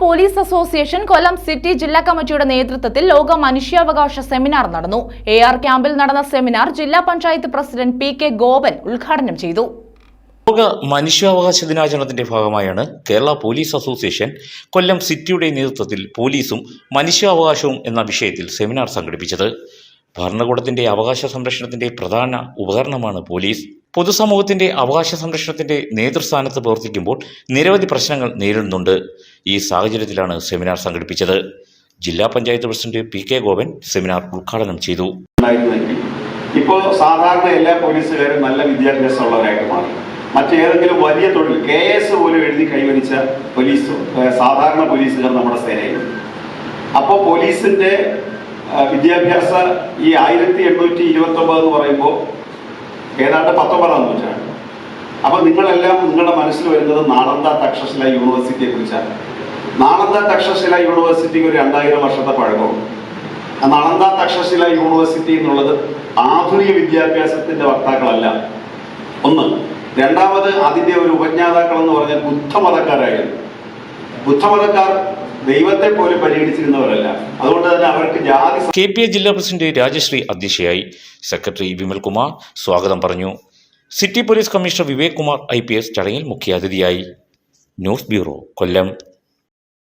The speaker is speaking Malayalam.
പോലീസ് അസോസിയേഷൻ കൊല്ലം സിറ്റി ജില്ലാ കമ്മിറ്റിയുടെ നേതൃത്വത്തിൽ ലോക മനുഷ്യാവകാശ സെമിനാർ നടന്നു. AR ക്യാമ്പിൽ നടന്ന സെമിനാർ ജില്ലാ പഞ്ചായത്ത് പ്രസിഡന്റ് PK ഗോപൻ ഉദ്ഘാടനം ചെയ്തു. ലോക മനുഷ്യാവകാശ ദിനാചരണത്തിന്റെ ഭാഗമായാണ് കേരള പോലീസ് അസോസിയേഷൻ കൊല്ലം സിറ്റിയുടെ നേതൃത്വത്തിൽ പോലീസും മനുഷ്യാവകാശവും എന്ന വിഷയത്തിൽ സെമിനാർ സംഘടിപ്പിച്ചത്. ഭരണകൂടത്തിന്റെ അവകാശ സംരക്ഷണത്തിന്റെ പ്രധാന ഉപകരണമാണ് പോലീസ്. പൊതുസമൂഹത്തിന്റെ അവകാശ സംരക്ഷണത്തിന്റെ നേതൃസ്ഥാനത്ത് പ്രവർത്തിക്കുമ്പോൾ നിരവധി പ്രശ്നങ്ങൾ നേരിടുന്നുണ്ട്. ഈ സാഹചര്യത്തിലാണ് സെമിനാർ സംഘടിപ്പിച്ചത്. ജില്ലാ panchayat president PK Gopan seminar ഉദ്ഘാടനം ചെയ്തു. ഇപ്പോൾ സാധാരണ എല്ലാ പോലീസുകാരും നല്ല വിദ്യാഭ്യാസമുള്ളവരായിട്ട് മാറി. മറ്റേതെങ്കിലും വലിയ തൊഴിൽ KS പോലും എഴുതി കൈവരിച്ച സാധാരണ പോലീസുകാർ നമ്മുടെ സേനയിലുണ്ട്. അപ്പോൾ പോലീസിന്റെ വിദ്യാഭ്യാസ ഈ 1829 എന്ന് പറയുമ്പോൾ ഏതാണ്ട് 19-ാം നൂറ്റാണ്ട്. അപ്പോൾ നിങ്ങളെല്ലാം നിങ്ങളുടെ മനസ്സിൽ വരുന്നത് നാളന്ദ തക്ഷശില യൂണിവേഴ്സിറ്റിയെ കുറിച്ചാണ്. നാളന്ദ തക്ഷശില യൂണിവേഴ്സിറ്റിക്ക് ഒരു 2000 വർഷത്തെ പഴക്കമുണ്ട്. നാളന്ദ തക്ഷശില യൂണിവേഴ്സിറ്റി എന്നുള്ളത് ആധുനിക വിദ്യാഭ്യാസത്തിന്റെ വക്താക്കളല്ല. ഒന്ന്. രണ്ടാമത് അതിന്റെ ഒരു ഉപജ്ഞാതാക്കൾ എന്ന് പറഞ്ഞാൽ ബുദ്ധമതക്കാരായിരുന്നു. ബുദ്ധമതക്കാർ ദൈവത്തെ പോലും പരിഗണിച്ചിരുന്നവരല്ല. അതുകൊണ്ട് തന്നെ അവർക്ക് ജാതി. KPA ജില്ലാ പ്രസിഡന്റ് രാജശ്രീ അധ്യക്ഷയായി. സെക്രട്ടറി വിമൽ കുമാർ സ്വാഗതം പറഞ്ഞു. City police commissioner Vivek Kumar IPS ചടങ്ങിൽ മുഖ്യാതിഥിയായി. ന്യൂസ് ബ്യൂറോ, കൊല്ലം.